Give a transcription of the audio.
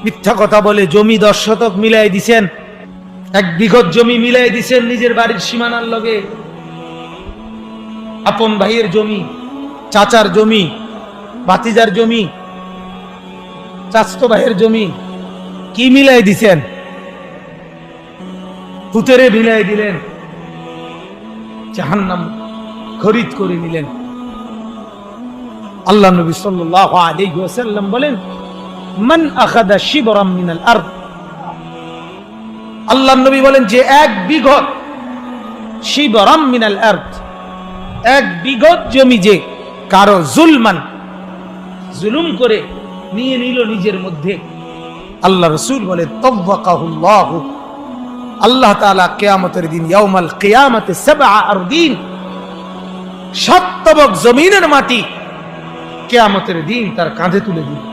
মিথ্যা কথা বলে জমি 10 শতক মিলাই দিছেন, 1 বিঘত জমি মিলাই দিছেন নিজের বাড়ির সীমানার লগে। আপন ভাইয়ের জমি, চাচার জমি, ভাতিজার জমি, চাচতো ভাইয়ের জমি কি মিলাই দিছেন? পুতেরে মিলাই দিলেন, জাহান্নাম খরিদ করে নিলেন। আল্লাহ নবী সাল্লাল্লাহু আলাইহি ওয়াসাল্লাম বলেন, মান আখাযা শিবরাম মিনাল আরদ, আল্লাহ নবী বলেন যে 1 বিঘত, শিবরাম মিনাল আরদ, 1 বিঘত জমি যে কারো জুলুম করে নিয়ে নিল নিজের মধ্যে, আল্লাহ রাসূল বলে তাওয়াক্কাহুল্লাহ, আল্লাহ তাআলা কিয়ামতের দিন ইয়াউমাল কিয়ামাতে 7 আরদিন, 7 তবক জমিনের মাটি কিয়ামতের দিন তার কাঁধে তুলে দিবে।